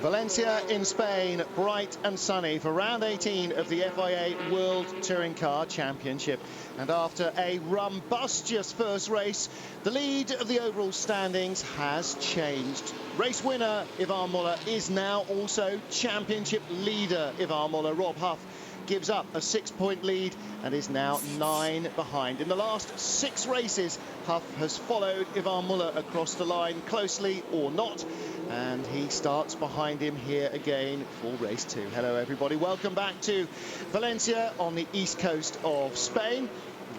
Valencia in Spain, bright and sunny for round 18 of the FIA World Touring Car Championship. And after a rumbustious first race, the lead of the overall standings has changed. Race winner Ivan Muller is now also championship leader. Ivan Muller, Rob Huff, gives up a 6-point lead and is now 9 behind. In the last 6 races, Huff has followed Ivan Muller across the line, closely or not, and he starts behind him here again for race 2. Hello everybody, welcome back to Valencia on the east coast of Spain.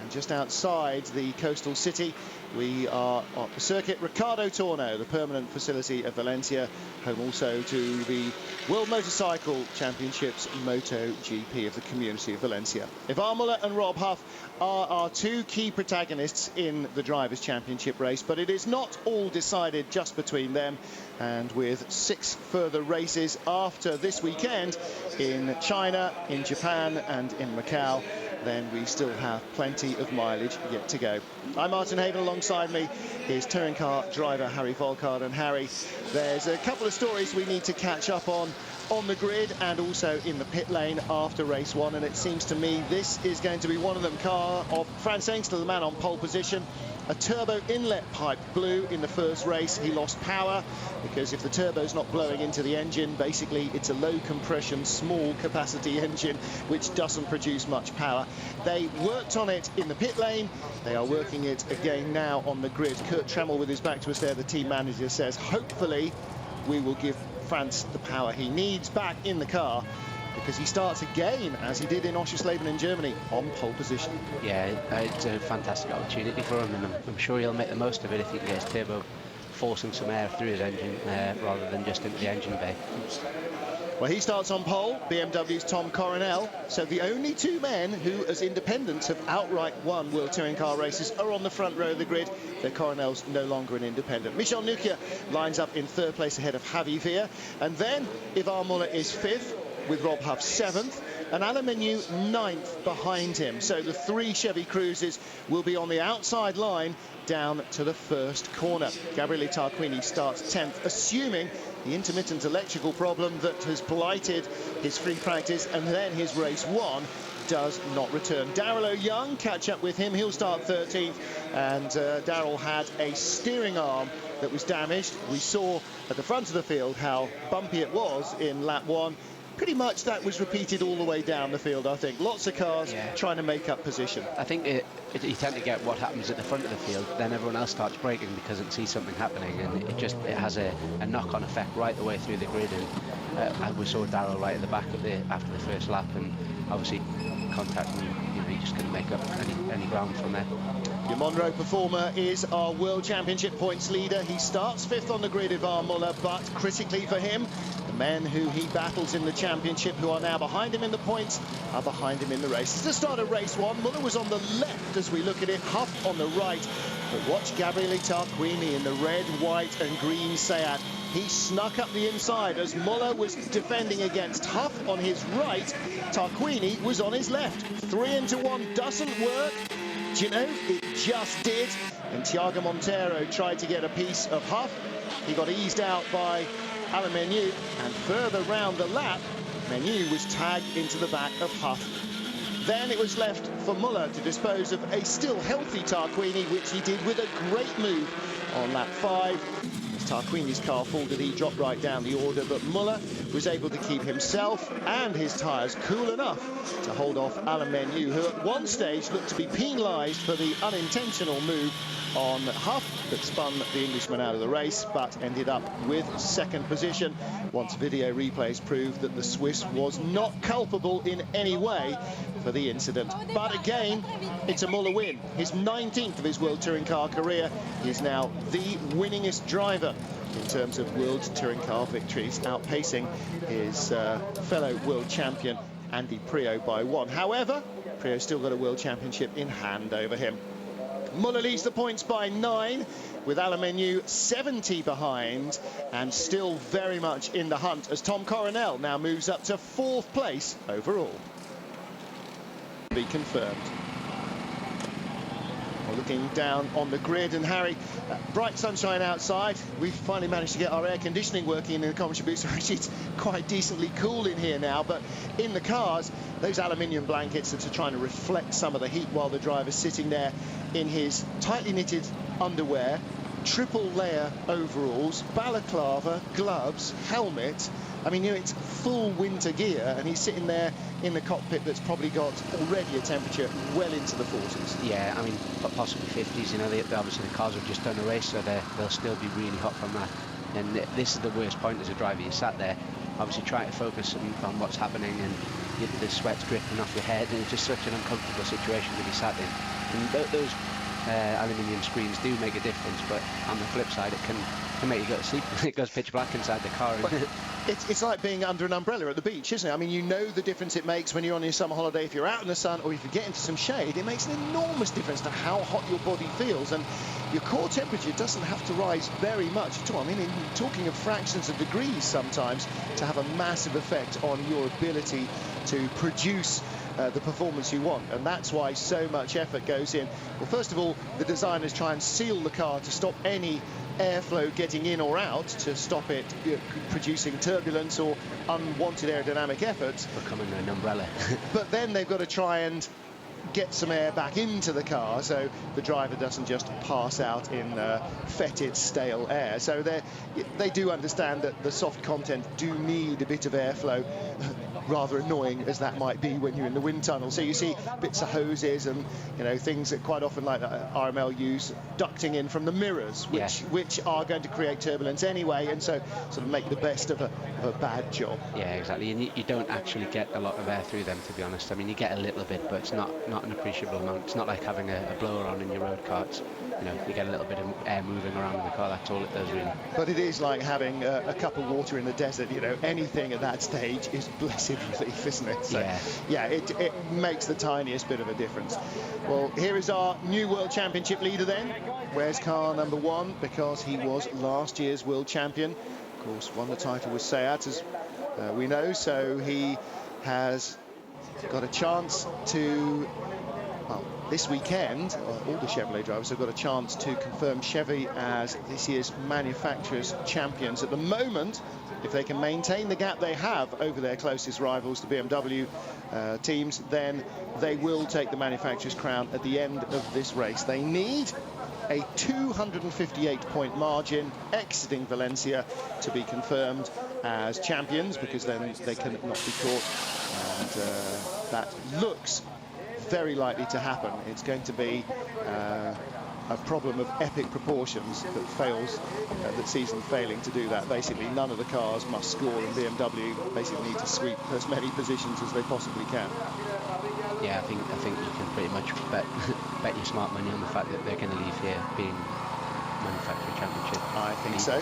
And just outside the coastal city, we are at the circuit Ricardo Torno, the permanent facility of Valencia, home also to the World Motorcycle Championships MotoGP of the community of Valencia. Ivan Muller and Rob Huff are our 2 key protagonists in the Drivers' Championship race, but it is not all decided just between them. And with 6 further races after this weekend in China, in Japan and in Macau, then we still have plenty of mileage yet to go. I'm Martin Haven, alongside me is touring car driver Harry Volkard. And Harry, there's a couple of stories we need to catch up on the grid and also in the pit lane after race 1, and it seems to me this is going to be one of them. Car of Franz Engstler, the man on pole position. A turbo inlet pipe blew in the first race. He lost power because if the turbo's not blowing into the engine, basically it's a low compression, small capacity engine which doesn't produce much power. They worked on it in the pit lane. They are working it again now on the grid. Kurt Tremmel with his back to us there, the team manager, says hopefully we will give Franz the power he needs back in the car, because he starts again, as he did in Oschersleben in Germany, on pole position. Yeah, it's a fantastic opportunity for him, and I'm sure he'll make the most of it if he can get his turbo forcing some air through his engine rather than just into the engine bay. Well, he starts on pole, BMW's Tom Coronel. So the only 2 men who, as independents, have outright won World Touring Car races are on the front row of the grid. The Coronel's no longer an independent. Michel Nukia lines up in 3rd place ahead of Javi Veer. And then Ivan Muller is 5th, with Rob Huff 7th, and Alain Menu 9th behind him. So the 3 Chevy Cruises will be on the outside line down to the first corner. Gabriele Tarquini starts 10th, assuming the intermittent electrical problem that has blighted his free practice and then his race 1 does not return. Daryl O'Young, catch up with him, he'll start 13th, and Daryl had a steering arm that was damaged. We saw at the front of the field how bumpy it was in lap 1. Pretty much that was repeated all the way down the field, I think. Lots of cars trying to make up position. I think you tend to get what happens at the front of the field, then everyone else starts braking because it sees something happening, and it has a knock-on effect right the way through the grid. And we saw Darrell right at the back of after the first lap, and obviously contact, and he just couldn't make up any ground from there. Your Monroe performer is our World Championship points leader. He starts 5th on the grid, Ivan Muller, but critically for him, the men who he battles in the championship, who are now behind him in the points, are behind him in the race. It's the start of race 1. Muller was on the left as we look at it, Huff on the right. But watch Gabriele Tarquini in the red, white and green Seat. He snuck up the inside as Muller was defending against Huff on his right. Tarquini was on his left. 3 into 1 doesn't work. Do you know, it just did. And Thiago Monteiro tried to get a piece of Huff. He got eased out by Alain Menu, and further round the lap, Menu was tagged into the back of Huff. Then it was left for Muller to dispose of a still healthy Tarquini, which he did with a great move on lap 5. As Tarquini's car faltered, he dropped right down the order, but Muller was able to keep himself and his tyres cool enough to hold off Alain Menu, who at one stage looked to be penalised for the unintentional move on Huff that spun the Englishman out of the race, but ended up with 2nd position once video replays proved that the Swiss was not culpable in any way for the incident. But again, it's a Muller win, his 19th of his World Touring Car career. He is now the winningest driver in terms of World Touring Car victories, outpacing his fellow world champion Andy Priaulx by 1. However, Priaulx still got a World Championship in hand over him. Muller leads the points by 9, with Alain Menu 70 behind, and still very much in the hunt as Tom Coronel now moves up to 4th place overall. Be confirmed. Well, looking down on the grid, and Harry, bright sunshine outside. We've finally managed to get our air conditioning working in the commentary booth, so actually it's quite decently cool in here now. But in the cars, those aluminium blankets are trying to reflect some of the heat while the driver's sitting there in his tightly knitted underwear, triple layer overalls, balaclava, gloves, helmet. I mean, you know, it's full winter gear, and he's sitting there in the cockpit that's probably got already a temperature well into the 40s. Yeah, I mean, possibly 50s. You know, obviously the cars have just done a race, so they'll still be really hot from that. And this is the worst point as a driver. You sat there, obviously trying to focus on what's happening, and the sweat's dripping off your head, and it's just such an uncomfortable situation to be sat in. And those aluminium screens do make a difference, but on the flip side, it can make you go to sleep. It goes pitch black inside the car. It's like being under an umbrella at the beach, isn't it? I mean, you know the difference it makes when you're on your summer holiday. If you're out in the sun or if you get into some shade, it makes an enormous difference to how hot your body feels. And your core temperature doesn't have to rise very much at all. I mean, talking of fractions of degrees sometimes to have a massive effect on your ability to produce the performance you want, and that's why so much effort goes in. Well, first of all, the designers try and seal the car to stop any airflow getting in or out, to stop it producing turbulence or unwanted aerodynamic efforts. Becoming an umbrella. But then they've got to try and get some air back into the car so the driver doesn't just pass out in fetid, stale air. So they do understand that the soft content do need a bit of airflow, rather annoying as that might be when you're in the wind tunnel. So you see bits of hoses and, you know, things that quite often, like RML use, ducting in from the mirrors, which are going to create turbulence anyway, and so sort of make the best of a bad job. Yeah, exactly. And you don't actually get a lot of air through them, to be honest. I mean, you get a little bit, but it's not an appreciable amount. It's not like having a blower on in your road car. It's, you know, you get a little bit of air moving around in the car. That's all it does, really. But it is like having a cup of water in the desert. You know, anything at that stage is blessed relief, isn't it? So, yeah, it makes the tiniest bit of a difference. Well, here is our new World Championship leader then. Where's car number 1? Because he was last year's World Champion. Of course, won the title with Seat, as we know, so he has got a chance to, well, this weekend, all the Chevrolet drivers have got a chance to confirm Chevy as this year's manufacturers' champions. At the moment, if they can maintain the gap they have over their closest rivals, the BMW teams, then they will take the manufacturers' crown at the end of this race. They need a 258-point margin exiting Valencia to be confirmed as champions, because then they cannot be caught, and that looks very likely to happen. It's going to be a problem of epic proportions that sees them failing to do that. Basically, none of the cars must score, and BMW basically need to sweep as many positions as they possibly can. Yeah, I think you can pretty much bet your smart money on the fact that they're going to leave here being manufacturer championship. I think so.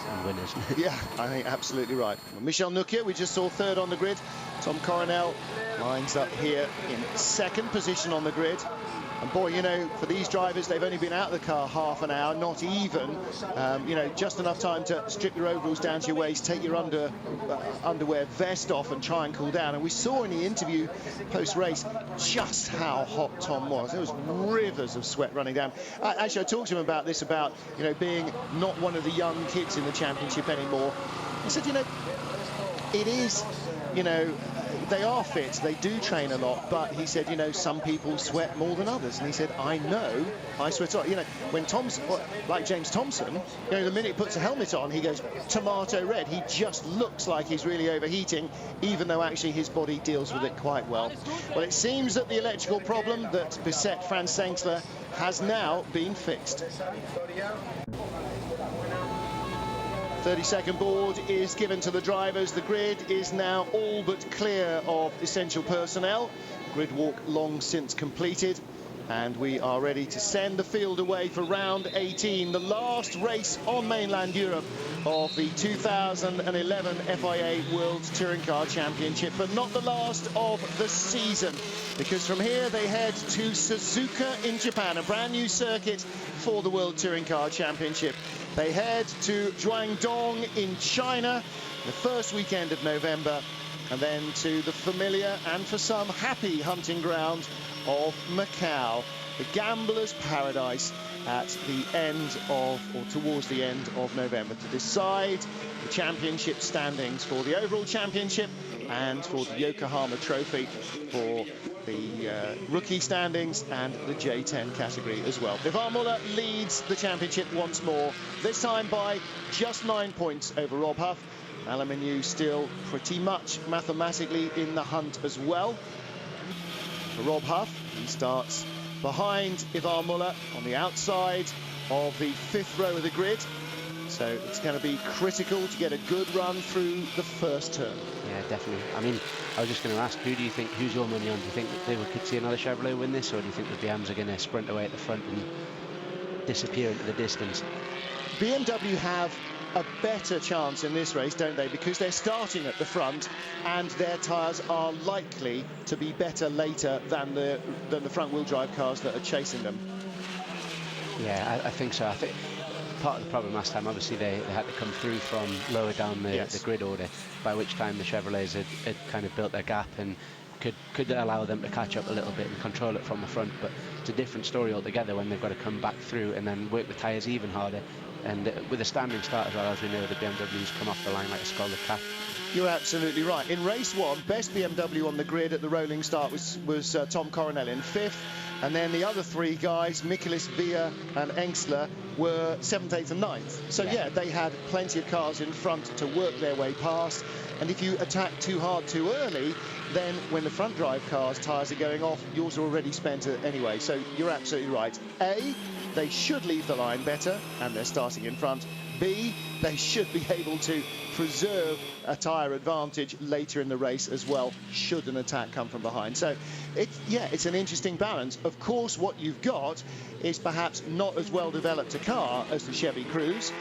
And winners. Yeah, I think absolutely right. Well, Michel Nukia, we just saw third on the grid. Tom Coronel lines up here in second position on the grid. And boy, you know, for these drivers, they've only been out of the car half an hour, not even. You know, just enough time to strip your overalls down to your waist, take your underwear vest off and try and cool down. And we saw in the interview post-race just how hot Tom was. There was rivers of sweat running down. Actually, I talked to him about this, about, you know, being not one of the young kids in the championship anymore. He said, you know, it is, you know, they are fit, they do train a lot, but he said, you know, some people sweat more than others. And he said, I know I sweat a lot. You know, when Tom's, like James Thompson, you know, the minute he puts a helmet on, he goes tomato red. He just looks like he's really overheating, even though actually his body deals with it quite well. Well, it seems that the electrical problem that beset Franz Senkler has now been fixed. 30-second board is given to the drivers. The grid is now all but clear of essential personnel. Grid walk long since completed, and we are ready to send the field away for round 18, the last race on mainland Europe of the 2011 FIA World Touring Car Championship, but not the last of the season, because from here they head to Suzuka in Japan, a brand new circuit for the World Touring Car Championship. They head to Guangdong in China the first weekend of November, and then to the familiar and for some happy hunting ground of Macau, the gambler's paradise at the end of, or towards the end of November, to decide the championship standings for the overall championship and for the Yokohama Trophy for the rookie standings and the J10 category as well. Ivan Muller leads the championship once more, this time by just 9 points over Rob Huff. Alain Menu still pretty much mathematically in the hunt as well. For Rob Huff, he starts behind Ivan Muller on the outside of the 5th row of the grid. So it's going to be critical to get a good run through the first turn. Yeah, definitely. I mean, I was just going to ask, who's your money on? Do you think that they could see another Chevrolet win this, or do you think the BMs are going to sprint away at the front and disappear into the distance? BMW have a better chance in this race, don't they? Because they're starting at the front and their tyres are likely to be better later than the front-wheel drive cars that are chasing them. Yeah, I think so. I think part of the problem last time, obviously, they had to come through from lower down the grid order, by which time the Chevrolets had kind of built their gap and could allow them to catch up a little bit and control it from the front. But it's a different story altogether when they've got to come back through and then work the tyres even harder. And with a standing start as well, as we know, the BMWs come off the line like a scalded cat. You're absolutely right. In race 1, best BMW on the grid at the rolling start was Tom Coronel in 5th. And then the other 3 guys, Michaelis, Villa and Engstler, were 7th, 8th and 9th. So yeah, they had plenty of cars in front to work their way past. And if you attack too hard too early, then when the front drive cars' tyres are going off, yours are already spent anyway. So you're absolutely right. A, they should leave the line better, and they're starting in front. B, they should be able to preserve a tyre advantage later in the race as well, should an attack come from behind. So it's an interesting balance. Of course, what you've got is perhaps not as well developed a car as the Chevy Cruze,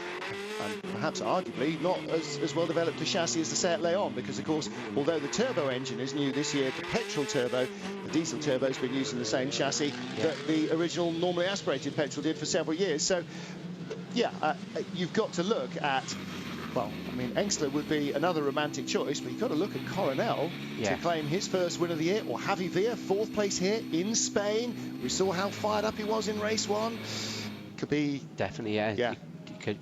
and perhaps arguably not as well developed a chassis as the Seat Leon, because of course, although the turbo engine is new this year, the petrol turbo, the diesel turbo has been using the same chassis that the original normally aspirated petrol did for several years. So yeah, you've got to look at, well, I mean, Engstler would be another romantic choice, but you've got to look at Coronel to claim his first win of the year, or Javi Villa, 4th place here in Spain. We saw how fired up he was in race 1. Could be... Definitely, yeah.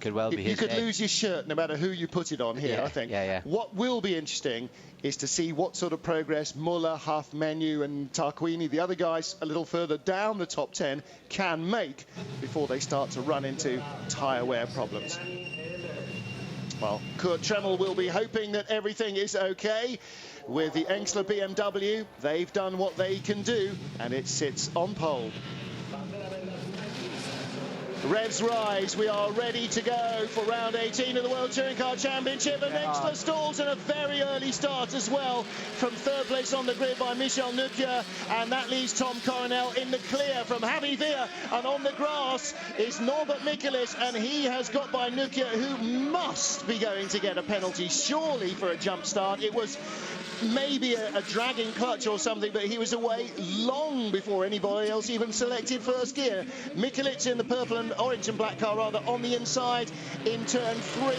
Could well be his You could lose your shirt no matter who you put it on here, I think. What will be interesting is to see what sort of progress Muller, Huff, Menu and Tarquini, the other guys a little further down the top 10, can make before they start to run into tyre wear problems. Well, Kurt Tremmel will be hoping that everything is okay with the Engstler BMW. They've done what they can do, and it sits on pole. Revs rise, we are ready to go for round 18 of the World Touring Car Championship, and Engstler stalls in a very early start as well, from 3rd place on the grid by Michel Nukia, and that leaves Tom Coronel in the clear from Javi Villa, and on the grass is Norbert Michaelis, and he has got by Nukia, who must be going to get a penalty, surely, for a jump start. It was maybe a dragging clutch or something, but he was away long before anybody else even selected first gear. Michaelis in the purple and orange and black car, rather, on the inside in turn 3,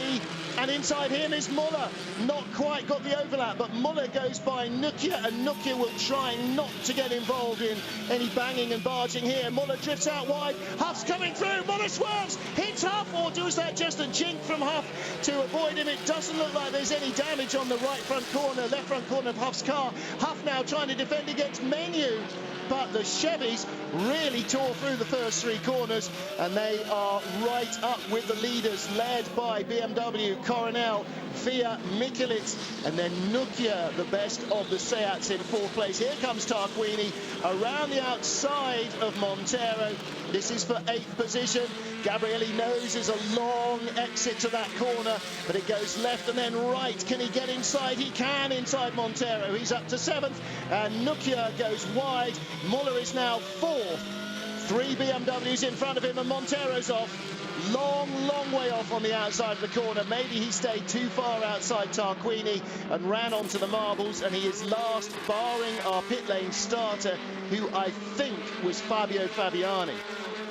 and inside him is Muller. Not quite got the overlap, but Muller goes by Nukia, and Nukia will try not to get involved in any banging and barging here. Muller drifts out wide, Huff's coming through, Muller swerves, hits Huff, or does that just a jink from Huff to avoid him? It doesn't look like there's any damage on the right front corner, left front corner of Huff's car. Huff now trying to defend against Menu, but the Chevys really tore through the first 3 corners, and they are right up with the leaders, led by BMW, Coronel, Villa, Michaelis, and then Nukia, the best of the Seats, in 4th place. Here comes Tarquini around the outside of Montero. This is for 8th position. Gabrielli knows there's a long exit to that corner, but it goes left and then right. Can he get inside? He can inside Montero. He's up to 7th, and Nukia goes wide. Muller is now 4th. 3 BMWs in front of him, and Montero's off. Long way off on the outside of the corner. Maybe he stayed too far outside Tarquini and ran onto the marbles, and he is last, barring our pit lane starter, who I think was Fabio Fabiani.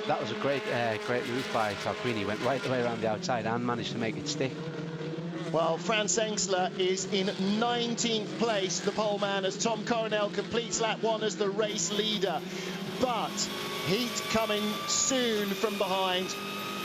That was a great move by Tarquini. Went right the way around the outside and managed to make it stick. Well, Franz Engsler is in 19th place, the pole man, as Tom Coronel completes lap 1 as the race leader. But heat coming soon from behind.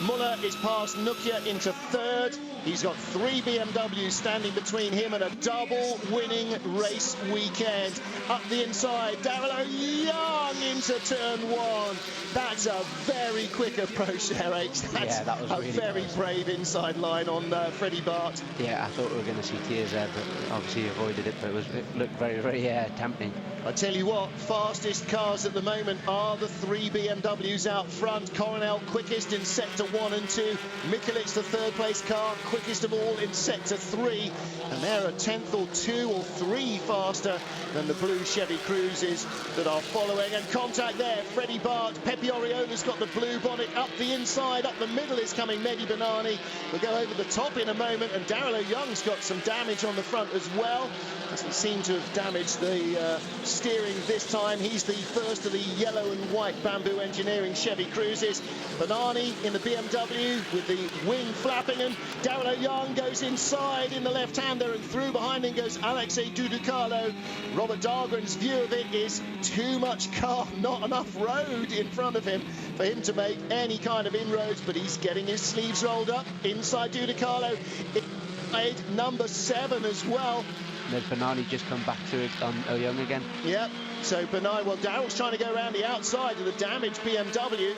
Muller is past Nukia into 3rd. He's got 3 BMWs standing between him and a double winning race weekend. Up the inside, Darrell Young into turn 1. That's a very quick approach there, H. That's that was a really very close. brave inside line on Freddie Bart. Yeah, I thought we were going to see tears there, but obviously avoided it. But it looked very, very tempting. I tell you what, fastest cars at the moment are the 3 BMWs out front. Coronel quickest in sector 1 and 2. Mikulic, the 3rd place car, quickest of all in sector 3. And they're a 10th or 2 or 3 faster than the blue Chevy Cruises that are following. And contact there, Freddie Bart. Pepe Oriola's got the blue bonnet up the inside. Up the middle is coming Mehdi Benani. We'll go over the top in a moment. And Darrell Young's got some damage on the front as well. Doesn't seem to have damaged the steering this time. He's the first of the yellow and white Bamboo Engineering Chevy Cruises. Benani in the BMW with the wing flapping, and Darrell Young goes inside in the left-hander, and through behind him goes Alexei Duducalo. Robert Dahlgren's view of it is too much car, not enough road in front of him for him to make any kind of inroads, but he's getting his sleeves rolled up inside Duducalo. Number 7 as well. Did Benani just come back to it on Young again? Yep, so Benani, well, Darrell's trying to go around the outside of the damaged BMW,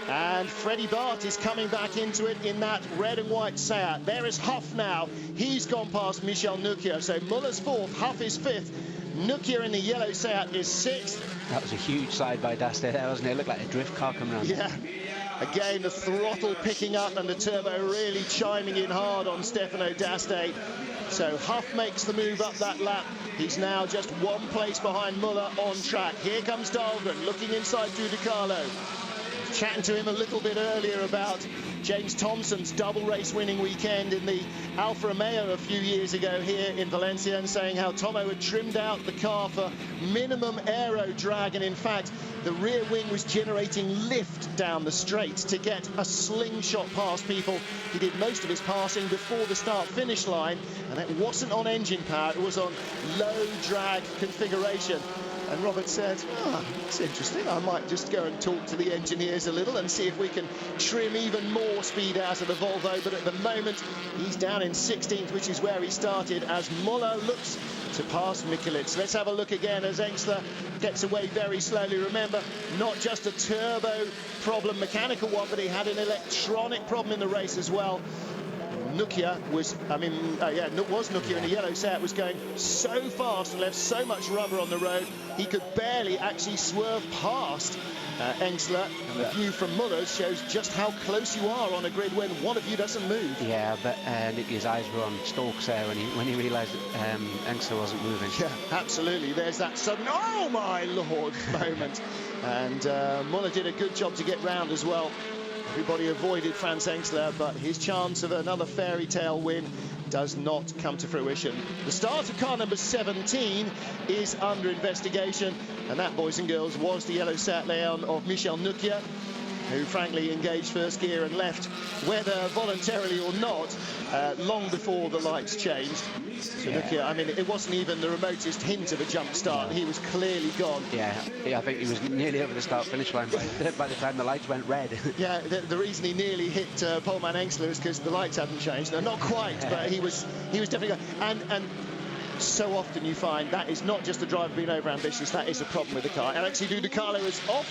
and Freddie Bart is coming back into it in that red and white Seat. There is Huff now. He's gone past Michel Nukia, so Muller's 4th, Huff is 5th. Nukia in the yellow Seat is 6th. That was a huge side by Daste there, wasn't it? It looked like a drift car coming around. Yeah. Again, the throttle picking up and the turbo really chiming in hard on Stefano Daste. So Huff makes the move up that lap. He's now just 1 place behind Muller on track. Here comes Dahlgren looking inside Duducalo. Chatting to him a little bit earlier about James Thompson's double race winning weekend in the Alfa Romeo a few years ago here in Valencia, and saying how Tomo had trimmed out the car for minimum aero drag, and in fact the rear wing was generating lift down the straight to get a slingshot past people. He did most of his passing before the start-finish line, and it wasn't on engine power, it was on low drag configuration. And Robert said, it's interesting, I might just go and talk to the engineers a little and see if we can trim even more speed out of the Volvo. But at the moment, he's down in 16th, which is where he started, as Muller looks to pass Mikulic. Let's have a look again as Engsler gets away very slowly. Remember, not just a turbo problem, mechanical one, but he had an electronic problem in the race as well. Nukia was, Nukia in the yellow Seat was going so fast and left so much rubber on the road, he could barely actually swerve past Engsler. And the view from Muller's shows just how close you are on a grid when one of you doesn't move. Yeah, but Nicky's eyes were on Stokes there when he realised that Engsler wasn't moving. Yeah, absolutely. There's that sudden, oh my lord, moment. And Muller did a good job to get round as well. Everybody avoided Franz Engsler, but his chance of another fairy tale win does not come to fruition. The start of car number 17 is under investigation, and that, boys and girls, was the yellow Seat Leon of Michel Nukia, who frankly engaged first gear and left, whether voluntarily or not, long before the lights changed. So Nukia, I mean, it wasn't even the remotest hint of a jump start. He was clearly gone. Yeah, I think he was nearly over the start-finish line by the time the lights went red. Yeah, the reason he nearly hit poleman Engsler is because the lights hadn't changed. No, not quite, but he was definitely going. And so often you find that is not just the driver being over-ambitious, that is a problem with the car. Alexei Duducalo is off,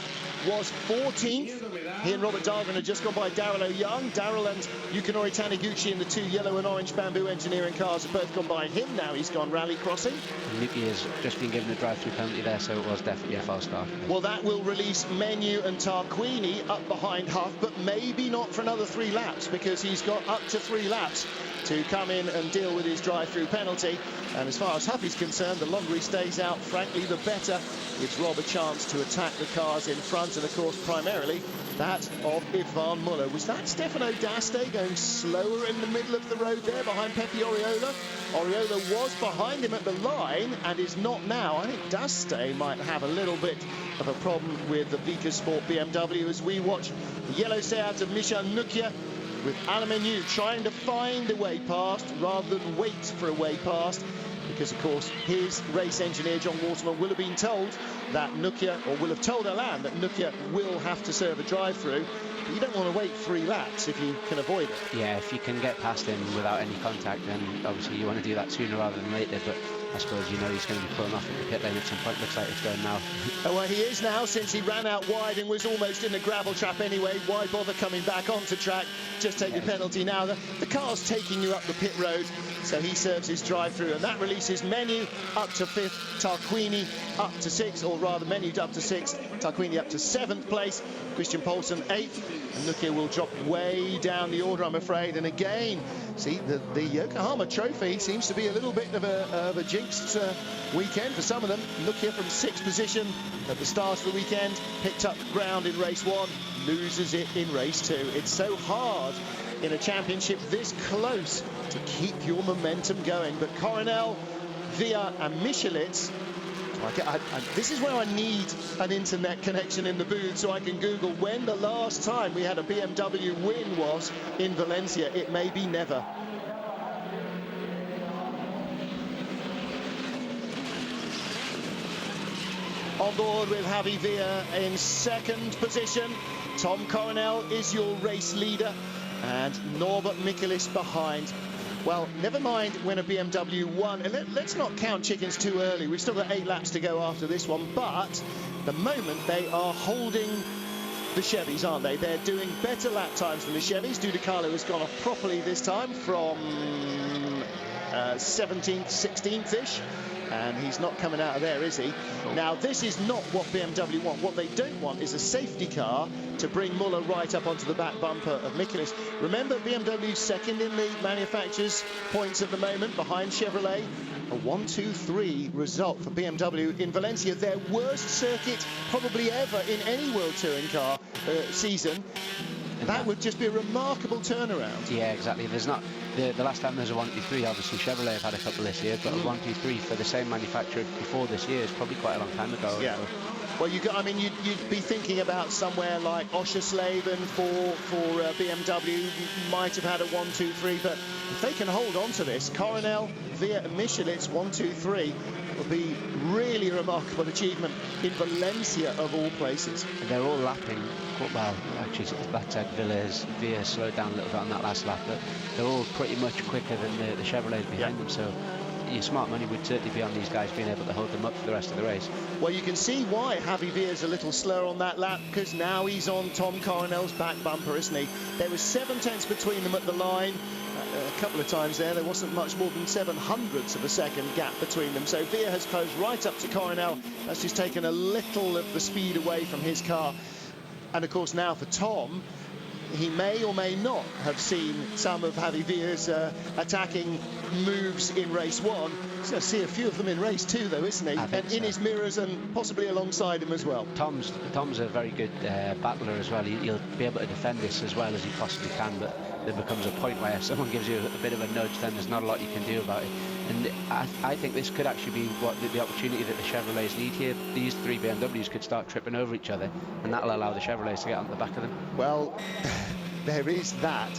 was 14th. He and Robert Dahlgren had just gone by Darrell Young. Darrell and Yukinori Taniguchi in the 2 yellow and orange Bamboo Engineering cars have both gone by him. Now he's gone rally crossing. Nuki has just been given a drive-through penalty there, so it was definitely a false start. Well, that will release Menu and Tarquini up behind Huff, but maybe not for another 3 laps, because he's got up to 3 laps to come in and deal with his drive-through penalty. And as far as Huff is concerned, the longer he stays out, frankly, the better. Gives Rob a chance to attack the cars in front, and of course, primarily that of Ivan Muller. Was that Stefano Daste going slower in the middle of the road there behind Pepe Oriola? Oriola was behind him at the line and is not now. I think Daste might have a little bit of a problem with the Vika Sport BMW as we watch the yellow Seat of Michel Nukia with Alain Menu trying to find a way past rather than wait for a way past, because of course his race engineer John Waterman will have been told that Nukia, or will have told Alain that Nukia will have to serve a drive through. But you don't want to wait 3 laps if you can avoid it. Yeah, if you can get past him without any contact, then obviously you want to do that sooner rather than later. But I suppose you know he's going to be pulling off at the pit lane at some point. Looks like it's going now. Well, he is now, since he ran out wide and was almost in the gravel trap anyway. Why bother coming back onto track? Just take your penalty now. The car's taking you up the pit road, so he serves his drive-through, and that releases Menu up to 5th, Tarquini up to 6th, or rather Menu up to 6th, Tarquini up to 7th place, Christian Poulsen 8th, and Nukia will drop way down the order, I'm afraid. And again, see, the Yokohama Trophy seems to be a little bit of a jinxed weekend for some of them. Nukia from 6th position at the start of the weekend, picked up ground in race 1, loses it in race 2. It's so hard in a championship this close to keep your momentum going. But Coronel, Villa and Michelitz, this is where I need an internet connection in the booth so I can Google when the last time we had a BMW win was in Valencia. It may be never. On board with Javi Villa in 2nd position. Tom Coronel is your race leader, and Norbert Michelis behind. Well, never mind when a BMW won. And let's not count chickens too early. We've still got 8 laps to go after this one. But the moment they are holding the Chevys, aren't they? They're doing better lap times than the Chevys. Dudicalo has gone off properly this time from 17th, 16th-ish. And he's not coming out of there, is he? Now, this is not what BMW want. What they don't want is a safety car to bring Muller right up onto the back bumper of Michelis. Remember, BMW's 2nd in the manufacturers' points at the moment, behind Chevrolet. A 1-2-3 result for BMW in Valencia, their worst circuit probably ever in any World Touring Car season. That would just be a remarkable turnaround. Yeah, exactly. There's not the last time there's a 1-2-3. Obviously, Chevrolet have had a couple this year, but a 1-2-3 for the same manufacturer before this year is probably quite a long time ago. Yeah. Well, you'd be thinking about somewhere like Oschersleben for BMW. Might have had a 1-2-3, but if they can hold on to this, Coronel, Villa and Michelitz 1-2-3 will be really a remarkable achievement in Valencia of all places. They're all lapping. Well, actually, that said, Villa slowed down a little bit on that last lap, but they're all pretty much quicker than the Chevrolets behind them. So your smart money would certainly be on these guys being able to hold them up for the rest of the race. Well, you can see why Javi Villa's a little slower on that lap, because now he's on Tom Coronel's back bumper, isn't he? There was 7 tenths between them at the line. A couple of times there wasn't much more than 0.07 of a second gap between them. So Villa has closed right up to Coronel. That's just taken a little of the speed away from his car. And of course now for Tom, he may or may not have seen some of Javi Villa's attacking moves in race 1. He's going to see a few of them in race 2, though, isn't he? And in his mirrors and possibly alongside him as well. Tom's a very good battler as well. He'll be able to defend this as well as he possibly can, but there becomes a point where if someone gives you a bit of a nudge, then there's not a lot you can do about it. And I think this could actually be what the opportunity that the Chevrolets need here. These 3 BMWs could start tripping over each other, and that'll allow the Chevrolets to get on the back of them. Well, there is that.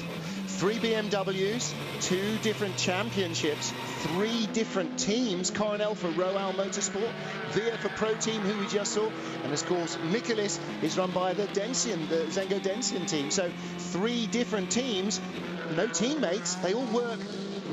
3 BMWs, 2 different championships, 3 different teams. Coronel for Royal Motorsport, Villa for Pro Team, who we just saw, and of course Michelis is run by the Zengo Densian team. So 3 different teams, no teammates. They all work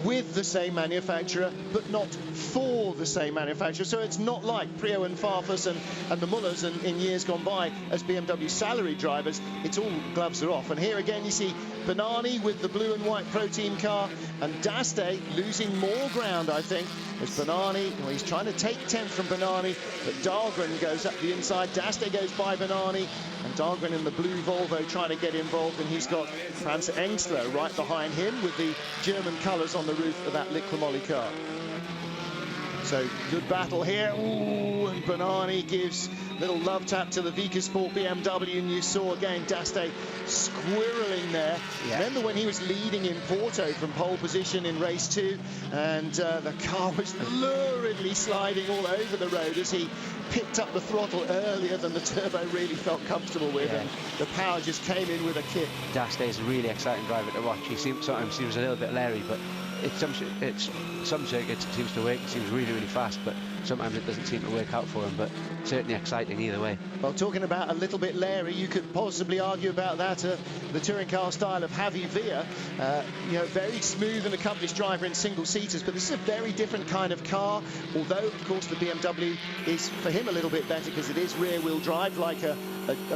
with the same manufacturer, but not for the same manufacturer. So it's not like Prio and Farfus and the Mullers in years gone by as BMW salary drivers. It's all gloves are off. And here again you see Bernani with the blue and white Pro Team car, and Daste losing more ground, I think, as Bernani, well, he's trying to take 10th from Bernani, but Dahlgren goes up the inside. Daste goes by Bernani, and Dahlgren in the blue Volvo trying to get involved, and he's got Franz Engstler right behind him with the German colours on the roof of that Liqui Moly car. So good battle here. Ooh, and Bonani gives little love tap to the WTCC BMW, and you saw again Daste squirreling there. Yeah. Remember when he was leading in Porto from pole position in race 2, and the car was luridly sliding all over the road as he picked up the throttle earlier than the turbo really felt comfortable with, and the power just came in with a kick. Daste is a really exciting driver to watch. Sometimes seems a little bit leery, but some circuits it seems to work. It seems really, really fast, but sometimes it doesn't seem to work out for him. But certainly exciting either way. Well, talking about a little bit leery, you could possibly argue about that. The touring car style of Javi Villa, you know, very smooth and accomplished driver in single seaters, but this is a very different kind of car. Although, of course, the BMW is for him a little bit better because it is rear-wheel drive, like a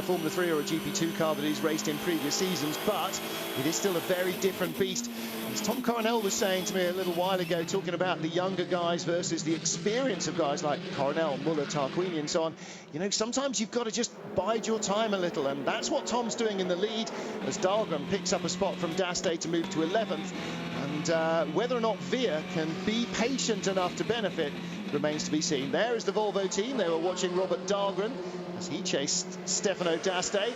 Formula 3 or a GP2 car that he's raced in previous seasons, but it is still a very different beast. As Tom Coronel was saying to me a little while ago, talking about the younger guys versus the experience of guys like Coronel, Muller, Tarquini and so on, you know, sometimes you've got to just bide your time a little, and that's what Tom's doing in the lead as Dahlgren picks up a spot from Daste to move to 11th. And whether or not Villa can be patient enough to benefit remains to be seen. There is the Volvo team. They were watching Robert Dahlgren as he chased Stefano Daste.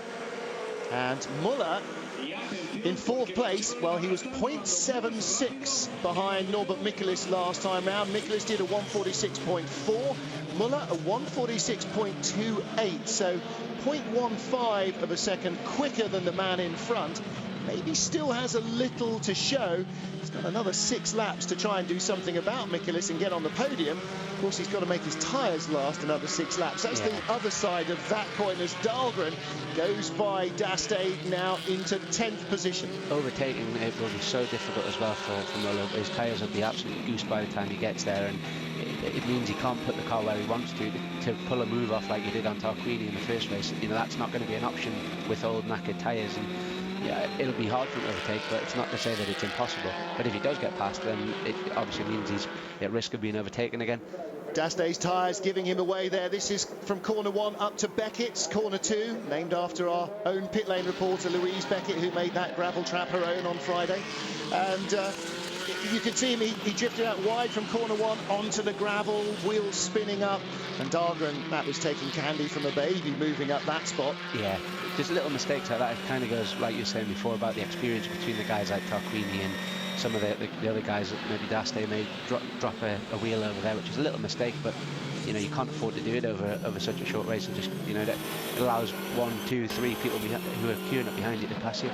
And Muller in 4th place. Well, he was 0.76 behind Norbert Michelis last time round. Michelis did a 146.4, Muller a 146.28, so 0.15 of a second quicker than the man in front. Maybe still has a little to show. He's got another 6 laps to try and do something about Michelis and get on the podium. Of course, he's got to make his tyres last another 6 laps. That's the other side of that coin as Dahlgren goes by Daste now into 10th position. Overtaking it will be so difficult as well for Muller. His tyres will be absolutely goosed by the time he gets there, and it means he can't put the car where he wants to pull a move off like he did on Tarquini in the first race. You know, that's not going to be an option with old knackered tyres, and yeah, it'll be hard for him to overtake, but it's not to say that it's impossible. But if he does get past, then it obviously means he's at risk of being overtaken again. Daste's tyres giving him away there. This is from corner 1 up to Beckett's corner 2, named after our own pit lane reporter Louise Beckett, who made that gravel trap her own on Friday. And you can see him, he drifted out wide from corner 1 onto the gravel, wheels spinning up, and Dahlgren, that was taking candy from a baby moving up that spot. Yeah, just little mistakes like that. It kind of goes, like you were saying before, about the experience between the guys like Tarquini and some of the other guys that maybe Daste may drop a wheel over there, which is a little mistake, but you know, you can't afford to do it over such a short race, and just, you know, that allows 1, 2, 3 people who are queuing up behind you to pass you.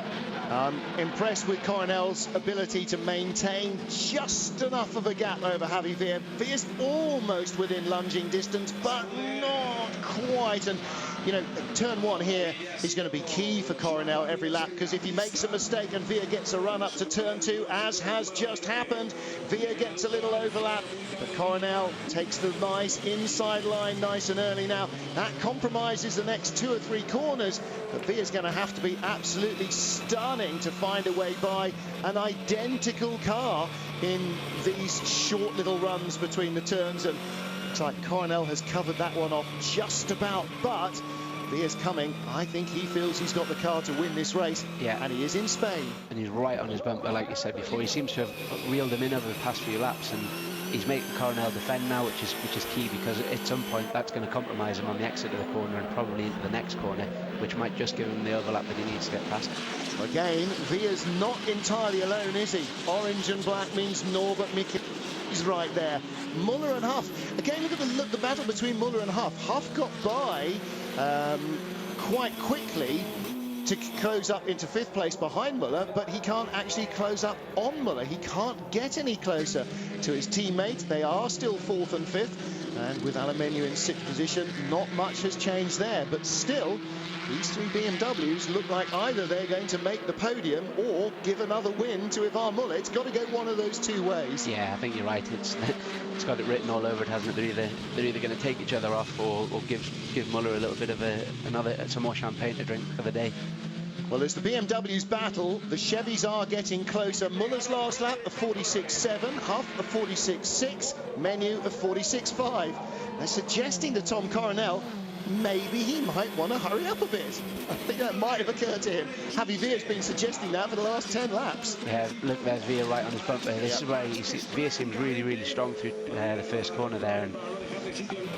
I'm impressed with Coronel's ability to maintain just enough of a gap over Javi Villa. Villa's almost within lunging distance, but not quite. And you know, turn 1 here is going to be key for Coronel every lap, because if he makes a mistake and Villa gets a run up to turn 2, as has just happened, Villa gets a little overlap, but Coronel takes the nice inside line nice and early. Now that compromises the next 2 or 3 corners, but Villa's going to have to be absolutely stunning to find a way by an identical car in these short little runs between the turns, and looks like Coronel has covered that one off just about, but Villa's coming. I think he feels he's got the car to win this race. Yeah, and he is in Spain. And he's right on his bumper, like you said before. He seems to have reeled him in over the past few laps, and he's making Coronel defend now, which is key, because at some point that's going to compromise him on the exit of the corner and probably into the next corner, which might just give him the overlap that he needs to get past. Again, Villa's not entirely alone, is he? Orange and black means Norbert Michelis. He's right there. Muller and Huff. Again, look at the battle between Muller and Huff. Huff got by quite quickly to close up into 5th place behind Muller, but he can't actually close up on Muller. He can't get any closer to his teammates. They are still 4th and 5th, and with Alemenu in 6th position, not much has changed there, but still these 3 BMWs look like either they're going to make the podium or give another win to Ivan Muller. It's got to go one of those 2 ways. Yeah, I think you're right. It's got it written all over it, hasn't it? They're either going to take each other off or give Muller a little bit of some more champagne to drink for the day. Well, as the BMWs battle, the Chevys are getting closer. Muller's last lap of 46.7, Huff of 46.6, Menu of 46.5. They're suggesting to Tom Coronel maybe he might want to hurry up a bit. I think that might have occurred to him. Javi Veer's been suggesting that for the last 10 laps. Yeah, look, there's Veer right on his bumper. This is where Veer seemed really, really strong through the first corner there, and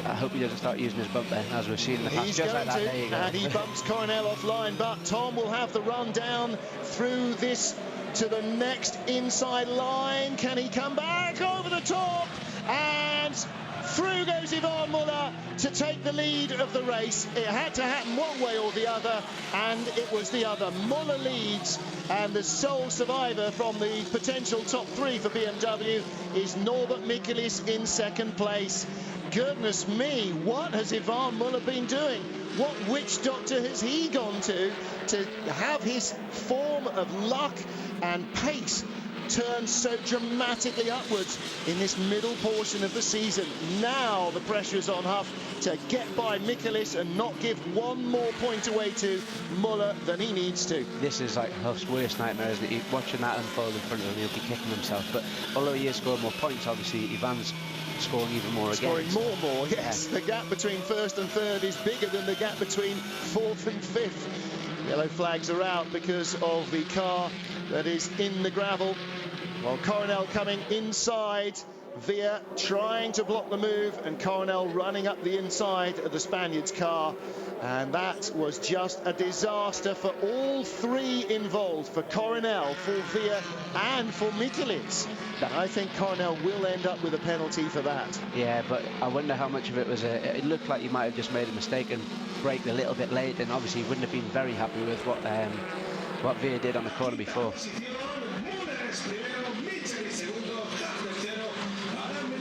I hope he doesn't start using his bumper, as we've seen in the past. He's just going like that. to, There you go. and he bumps Coronel offline, but Tom will have the run down through this to the next inside line. Can he come back over the top? And through goes Yvonne Muller to take the lead of the race. It had to happen one way or the other, and it was the other. Muller leads, and the sole survivor from the potential top three for BMW is Norbert Michelis in second place. Goodness me, what has Yvonne Muller been doing? What witch doctor has he gone to have his form of luck and pace turn so dramatically upwards in this middle portion of the season? Now the pressure is on Huff to get by Michelis and not give one more point away to Muller than he needs to. This is like Huff's worst nightmare, isn't it? Watching that unfold in front of him, he'll be kicking himself. But although he is scoring more points, obviously Yvonne's scoring even more again. Scoring more, yes. Yeah. The gap between first and third is bigger than the gap between fourth and fifth. Yellow flags are out because of the car that is in the gravel. Well, Coronel coming inside, Veer trying to block the move, and Coronel running up the inside of the Spaniard's car. And that was just a disaster for all three involved, for Coronel, for Veer and for Michelis. I think Coronel will end up with a penalty for that. Yeah, but I wonder how much of it was it looked like you might have just made a mistake and braked a little bit late, and obviously wouldn't have been very happy with what Veer did on the corner before.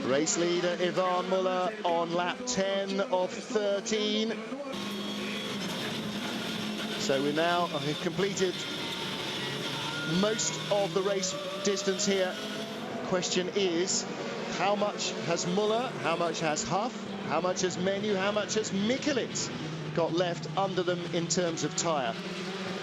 Race leader Yvonne Muller on lap 10 of 13. So we now have completed most of the race distance here. Question is, how much has Muller, how much has Huff, how much has Menu, how much has Michelis got left under them in terms of tyre?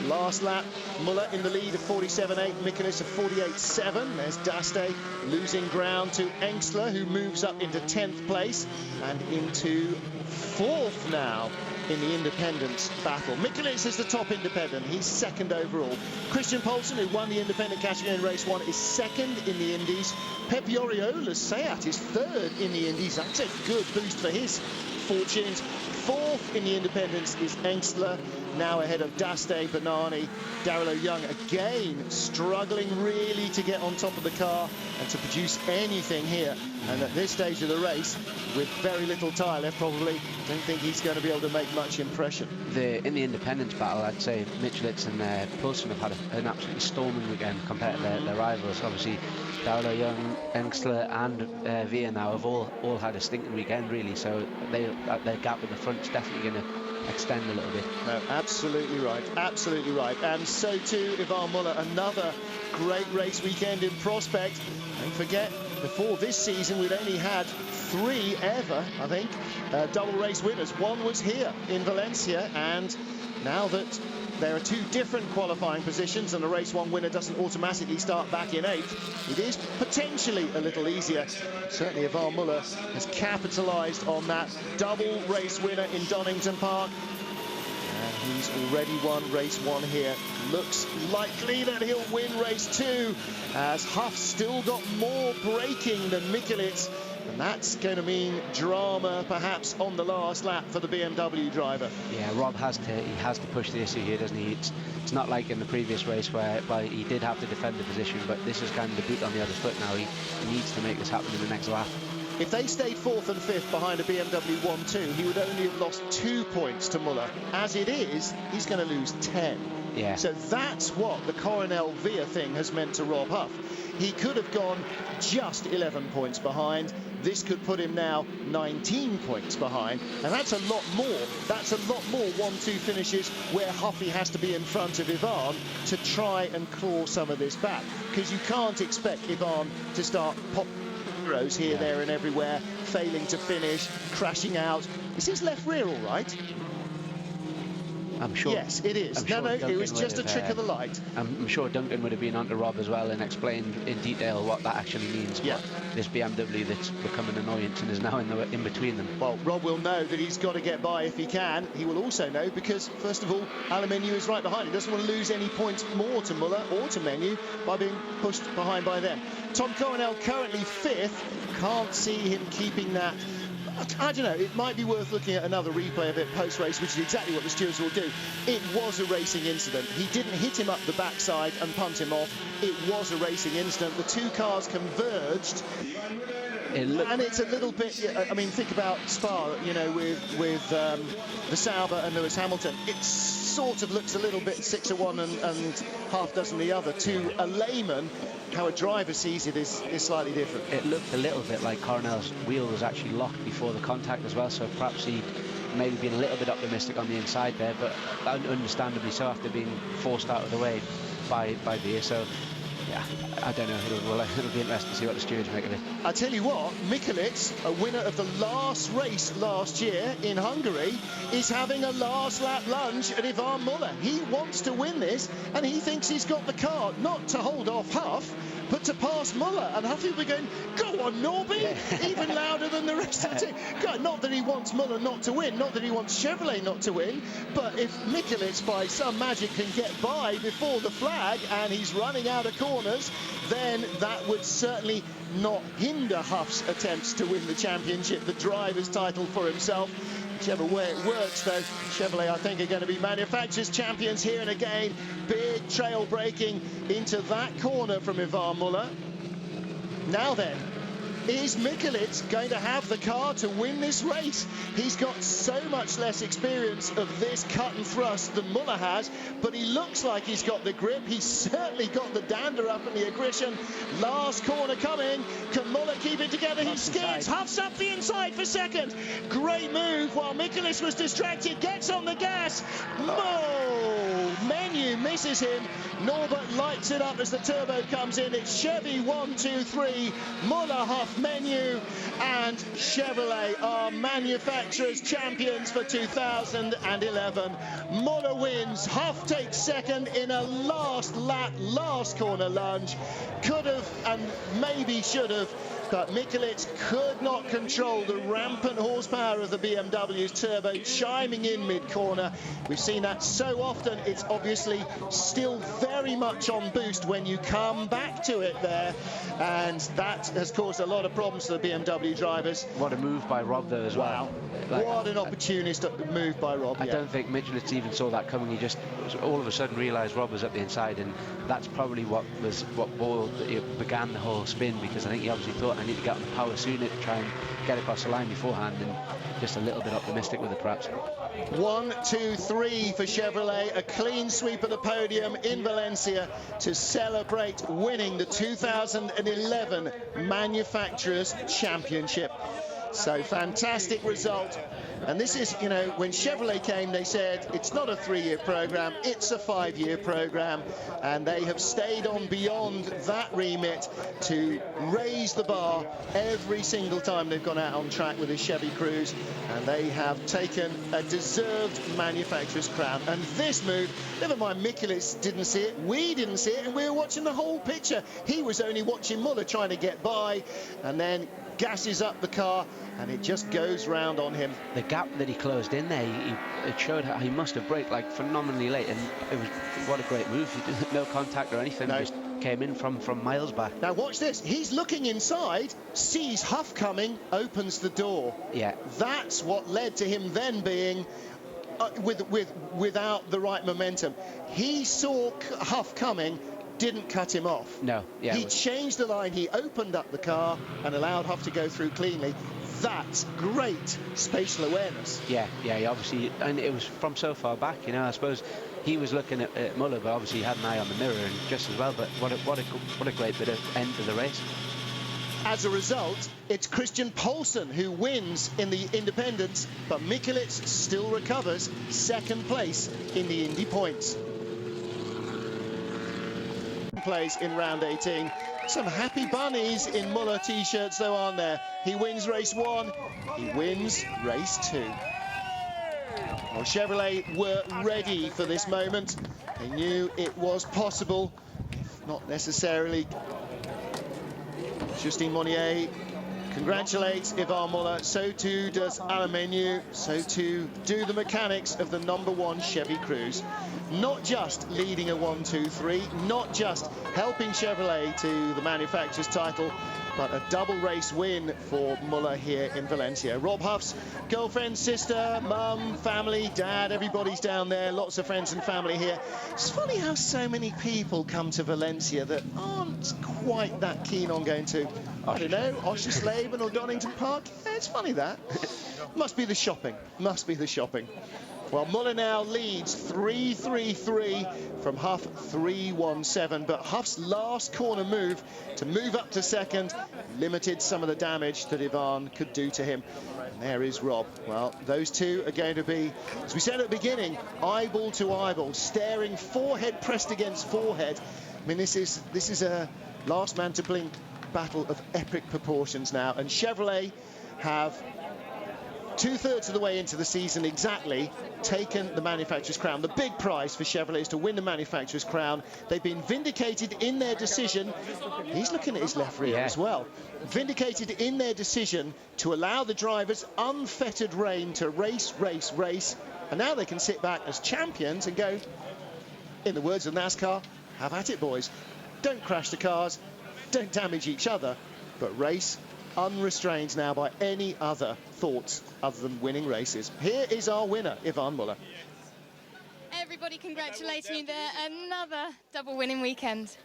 Last lap, Muller in the lead of 47.8, Michelis of 48.7. There's Daste losing ground to Engstler, who moves up into 10th place and into 4th now in the independents battle. Michelis is the top independent. He's second overall. Christian Poulsen, who won the independent category in race 1, is second in the Indies. Pep Oriola's Seat is third in the Indies. That's a good boost for his fortunes. Fourth in the independents is Engstler, now ahead of Daste, Banani. Daryl O'Young again struggling really to get on top of the car and to produce anything here. And at this stage of the race, with very little tyre left, probably don't think he's going to be able to make much impression. In the independence battle, I'd say Michelis and Poulsen have had an absolutely storming weekend compared to their rivals. Obviously, Daryl O'Young, Engstler and Veer now have all had a stinking weekend, really. So their gap in the front is definitely going to extend a little bit. No, absolutely right, absolutely right. And so too Yvonne Muller, another great race weekend in prospect. Don't forget, before this season we'd only had 3 ever, I think, double race winners. One was here in Valencia, and now that there are 2 different qualifying positions and a race 1 winner doesn't automatically start back in 8th, it is potentially a little easier. Certainly Yvonne Muller has capitalised on that double race winner in Donington Park. And he's already won race 1 here. Looks likely that he'll win race 2, as Huff's still got more braking than Michelis. And that's going to mean drama, perhaps, on the last lap for the BMW driver. Yeah, Rob has to push the issue here, doesn't he? It's not like in the previous race where he did have to defend the position, but this is kind of the boot on the other foot now. He needs to make this happen in the next lap. If they stayed 4th and 5th behind a BMW 1-2, he would only have lost 2 points to Muller. As it is, he's going to lose 10. Yeah. So that's what the Coronel Veer thing has meant to Rob Huff. He could have gone just 11 points behind. This could put him now 19 points behind, and that's a lot more. That's a lot more 1-2 finishes where Huffy has to be in front of Yvonne to try and claw some of this back, because you can't expect Yvonne to start popping heroes here, there and everywhere, failing to finish, crashing out. Is his left rear all right? I'm sure. Yes, it is. Sure No, Duncan it was just a have, trick of the light. I'm sure Duncan would have been on to Rob as well and explained in detail what that actually means. Yeah. But this BMW that's become an annoyance and is now in between them. Well, Rob will know that he's got to get by if he can. He will also know because, first of all, Aluminium is right behind. He doesn't want to lose any points more to Muller or to Menu by being pushed behind by them. Tom Coronel currently 5th. Can't see him keeping that. I don't know, it might be worth looking at another replay of it post-race, which is exactly what the stewards will do. It was a racing incident. He didn't hit him up the backside and punt him off. It was a racing incident. The two cars converged. And it's a little bit, I mean, think about Spa, you know, with the Sauber and Lewis Hamilton. It sort of looks a little bit 6 of one and half dozen the other. To a layman, how a driver sees it is slightly different. It looked a little bit like Coronel's wheel was actually locked before the contact as well, so perhaps he maybe been a little bit optimistic on the inside there, but understandably so after being forced out of the way by Veer. So yeah, I don't know. It'll be interesting to see what the stewards make of it. I tell you what, Mikulic, a winner of the last race last year in Hungary, is having a last lap lunge at Ivan Muller. He wants to win this, and he thinks he's got the car, not to hold off Huff, but to pass Muller. And Huff will be going, go on, Norby, yeah. Even louder than the rest of the team. God, not that he wants Muller not to win, not that he wants Chevrolet not to win, but if Mikulic by some magic can get by before the flag and he's running out of corners, then that would certainly not hinder Huff's attempts to win the championship, the driver's title for himself. Whichever way it works, though, Chevrolet, I think, are going to be manufacturers' champions here and again. Big trail braking into that corner from Ivan Muller. Now then, is Mikulic going to have the car to win this race? He's got so much less experience of this cut and thrust than Muller has, but he looks like he's got the grip. He's certainly got the dander up and the aggression. Last corner coming. Can Muller keep it together? He skids, Huffs up the inside for second. Great move while Mikulic was distracted. Gets on the gas. Menu misses him. Norbert lights it up as the turbo comes in. It's Chevy 1, 2, 3. Muller, Huff, Menu, and Chevrolet are manufacturers champions for 2011. Muller wins. Huff takes second in a last lap, last corner lunge. Could have and maybe should have, but Mikulic could not control the rampant horsepower of the BMW's turbo chiming in mid-corner. We've seen that so often. It's obviously still very much on boost when you come back to it there, and that has caused a lot of problems to the BMW drivers. What a move by Rob though as well. Like, what an opportunist move by Rob. I don't think Mikulic even saw that coming. He just all of a sudden realised Rob was up the inside, and that's probably what began the whole spin, because I think he obviously thought, I need to get on the power sooner to try and get across the line beforehand, and just a little bit optimistic with it perhaps. 1, 2, 3 for Chevrolet, a clean sweep of the podium in Valencia to celebrate winning the 2011 Manufacturers' Championship. So fantastic result. And this is, you know, when Chevrolet came, they said it's not a 3-year program, it's a 5-year program, and they have stayed on beyond that remit to raise the bar every single time they've gone out on track with a Chevy Cruze, and they have taken a deserved manufacturer's crown. And this move, never mind Mikulic didn't see it, we didn't see it, and we were watching the whole picture. He was only watching Muller trying to get by, and then gasses up the car, and it just goes round on him. The gap that he closed in there, it showed how he must have braked like phenomenally late, and it was what a great move. He did no contact or anything, no. Just came in from miles back. Now watch this, he's looking inside, sees Huff coming, opens the door. Yeah, that's what led to him then being without the right momentum. He saw Huff coming, didn't cut him off. No, yeah. He changed the line, he opened up the car and allowed Huff to go through cleanly. That's great spatial awareness. Yeah, he obviously, and it was from so far back, you know. I suppose he was looking at Muller, but obviously he had an eye on the mirror and just as well. But what a great bit of end to the race. As a result, it's Christian Poulsen who wins in the independents, but Mikulic still recovers second place in the Indy points. Plays in round 18. Some happy bunnies in Muller t-shirts though, aren't there? He wins race 1, he wins race 2. Well, Chevrolet were ready for this moment. They knew it was possible, if not necessarily. Justine Monnier congratulates Yvan Muller, so too does Alain Menu, so too do the mechanics of the #1 Chevy Cruze. Not just leading a 1-2-3, not just helping Chevrolet to the manufacturer's title, but a double race win for Muller here in Valencia. Rob Huff's girlfriend, sister, mum, family, dad, everybody's down there, lots of friends and family here. It's funny how so many people come to Valencia that aren't quite that keen on going to, I don't know, Oschersleben or Donington Park. Yeah, it's funny that. Must be the shopping, must be the shopping. Well, Muller now leads 3-3-3 from Huff 3-1-7, but Huff's last corner move to move up to second limited some of the damage that Yvan could do to him. And there is Rob. Well, those two are going to be, as we said at the beginning, eyeball to eyeball, staring forehead pressed against forehead. I mean, this is a last man to blink battle of epic proportions now, and Chevrolet have 2/3 of the way into the season exactly taken the manufacturer's crown. The big prize for Chevrolet is to win the manufacturer's crown. They've been vindicated in their decision. He's looking at his left rear as well. Vindicated in their decision to allow the drivers unfettered reign to race. And now they can sit back as champions and go, in the words of NASCAR, have at it, boys. Don't crash the cars, don't damage each other, but race unrestrained now by any other thoughts other than winning races. Here is our winner, Yvan Muller. Everybody congratulating you there. Another double winning weekend.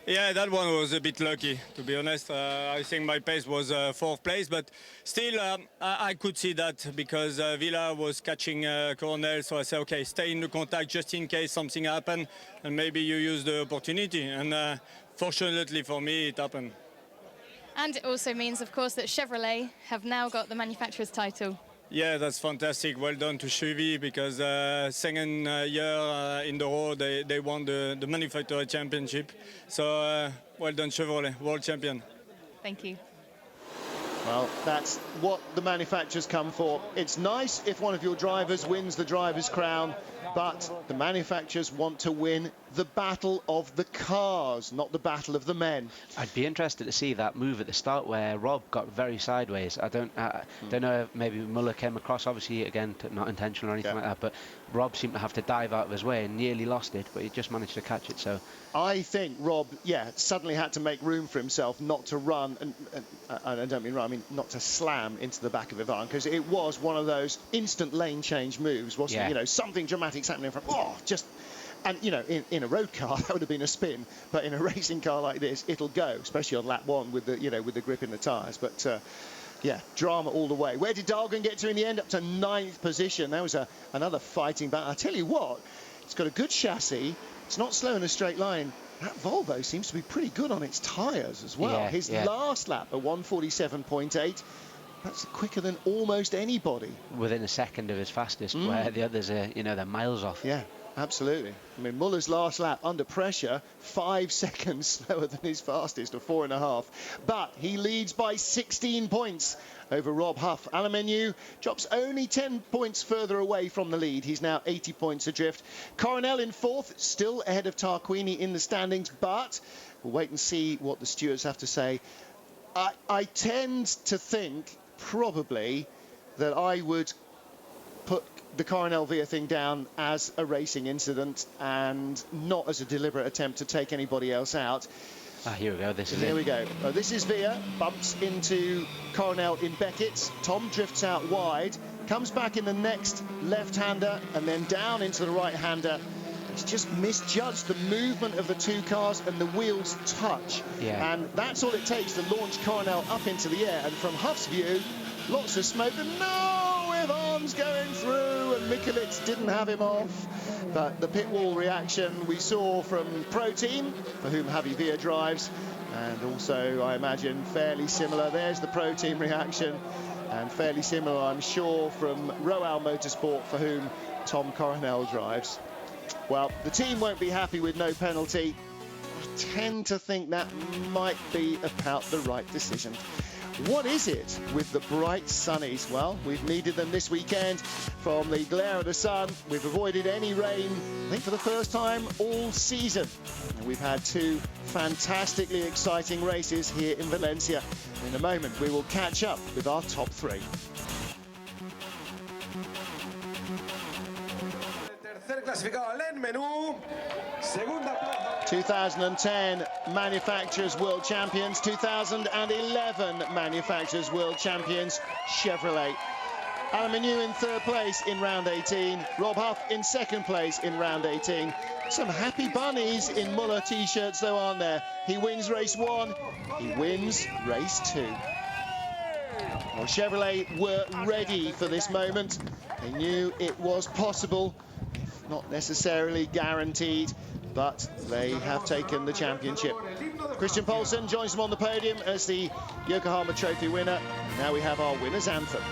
Yeah, that one was a bit lucky, to be honest. I think my pace was 4th place, but still I could see that because Villa was catching Coronel, so I said, okay, stay in the contact just in case something happened, and maybe you use the opportunity. And fortunately for me, it happened. And it also means, of course, that Chevrolet have now got the manufacturer's title. Yeah, that's fantastic. Well done to Chevy because second year in the row they won the manufacturer championship. So well done Chevrolet, world champion. Thank you. Well, that's what the manufacturers come for. It's nice if one of your drivers wins the driver's crown, but the manufacturers want to win the battle of the cars, not the battle of the men. I'd be interested to see that move at the start where Rob got very sideways. I don't know if maybe Muller came across, obviously, again, not intentional or anything like that, but Rob seemed to have to dive out of his way and nearly lost it, but he just managed to catch it. So I think Rob, suddenly had to make room for himself not to run, and I don't mean run, I mean not to slam into the back of Yvan, because it was one of those instant lane change moves, wasn't it? You know, something dramatic's happening from, and you know, in a road car that would have been a spin, but in a racing car like this, it'll go, especially on lap 1 with the, with the grip in the tyres. But yeah, drama all the way. Where did Dahlgren get to in the end? Up to 9th position. That was another fighting battle. I tell you what, it's got a good chassis. It's not slow in a straight line. That Volvo seems to be pretty good on its tyres as well. His last lap, a 1:47.8. That's quicker than almost anybody. Within a second of his fastest, where the others are, they're miles off. Yeah, absolutely. I mean, Muller's last lap under pressure, 5 seconds slower than his fastest, or 4.5. But he leads by 16 points over Rob Huff. Alain Menu drops only 10 points further away from the lead. He's now 80 points adrift. Coronel in 4th, still ahead of Tarquini in the standings, but we'll wait and see what the stewards have to say. I tend to think probably that I would put the Coronel Villa thing down as a racing incident and not as a deliberate attempt to take anybody else out. Here we go, Here we go. This is Villa, bumps into Coronel in Beckett's. Tom drifts out wide, comes back in the next left-hander and then down into the right-hander. He's just misjudged the movement of the two cars and the wheels touch. And that's all it takes to launch Coronel up into the air. And from Huff's view, lots of smoke. And no, Yvan's going through, and Mikulits didn't have him off. But the pit wall reaction we saw from Pro Team, for whom Javi Villa drives, and also, I imagine, fairly similar. There's the Pro Team reaction, and fairly similar, I'm sure, from Royal Motorsport, for whom Tom Coronel drives. Well, the team won't be happy with no penalty. I tend to think that might be about the right decision. What is it with the bright sunnies? Well, we've needed them this weekend. From the glare of the sun, we've avoided any rain, I think for the first time all season. And we've had two fantastically exciting races here in Valencia. In a moment, we will catch up with our top three. 2010 Manufacturers World Champions, 2011 Manufacturers World Champions, Chevrolet. Alain Menu in third place in round 18, Rob Huff in second place in round 18. Some happy bunnies in Muller t-shirts though, aren't there? He wins race 1, he wins race 2. Well, Chevrolet were ready for this moment. They knew it was possible, if not necessarily guaranteed, but they have taken the championship. Christian Poulsen joins them on the podium as the Yokohama Trophy winner. Now we have our winner's anthem.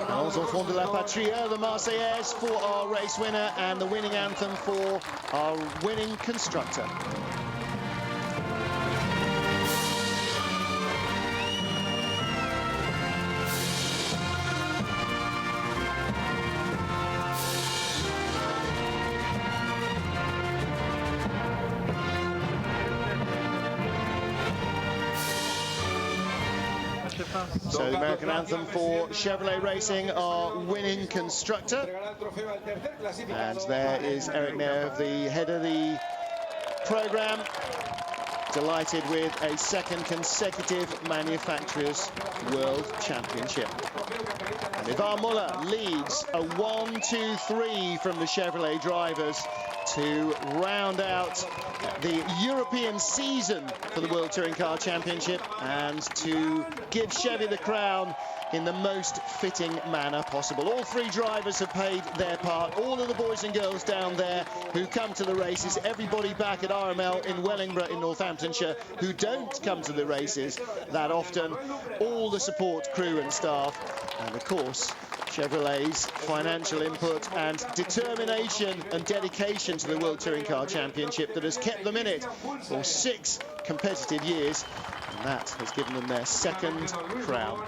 Aux enfants de la patrie, the Marseillaise for our race winner and the winning anthem for our winning constructor. So the American anthem for Chevrolet Racing, our winning constructor. And there is Eric Neff, the head of the program, delighted with a second consecutive Manufacturers World Championship. And Ivan Muller leads a 1-2-3 from the Chevrolet drivers to round out the European season for the World Touring Car Championship and to give Chevy the crown in the most fitting manner possible. All three drivers have played their part. All of the boys and girls down there who come to the races, everybody back at RML in Wellingborough in Northamptonshire who don't come to the races that often, all the support crew and staff, and of course Chevrolet's financial input and determination and dedication to the World Touring Car Championship that has kept them in it for 6 competitive years, and that has given them their second crown.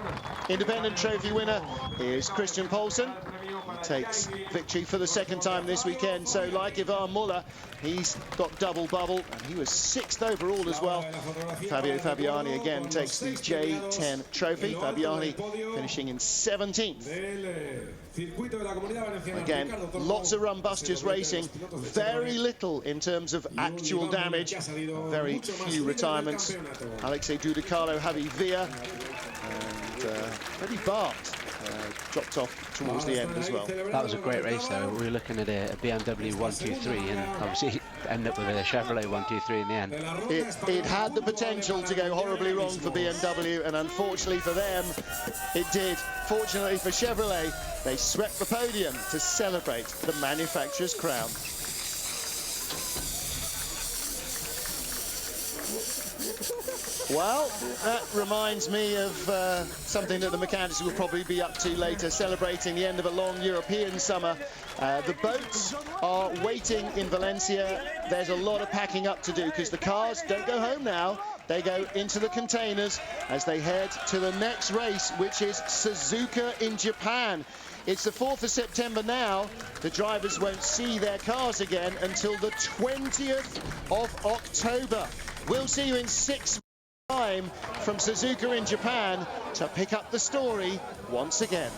Independent trophy winner is Christian Poulsen. He takes victory for the second time this weekend, so like Ivan Muller, he's got double bubble, and he was 6th overall as well. Fabio Fabiani again takes the J10 trophy, Fabiani finishing in 17th. Again, lots of run-busters racing, very little in terms of actual damage, very few retirements. Alexei Dudicalo, Javi Villa, and Freddie Bart dropped off towards the end as well. That was a great race though. We were looking at a BMW 1-2-3 and obviously ended up with a Chevrolet 1-2-3 in the end. It had the potential to go horribly wrong for BMW, and unfortunately for them it did. Fortunately for Chevrolet, they swept the podium to celebrate the manufacturer's crown. Well, that reminds me of something that the mechanics will probably be up to later, celebrating the end of a long European summer. The boats are waiting in Valencia. There's a lot of packing up to do because the cars don't go home now. They go into the containers as they head to the next race, which is Suzuka in Japan. It's the 4th of September now. The drivers won't see their cars again until the 20th of October. We'll see you in 6 time from Suzuka in Japan to pick up the story once again.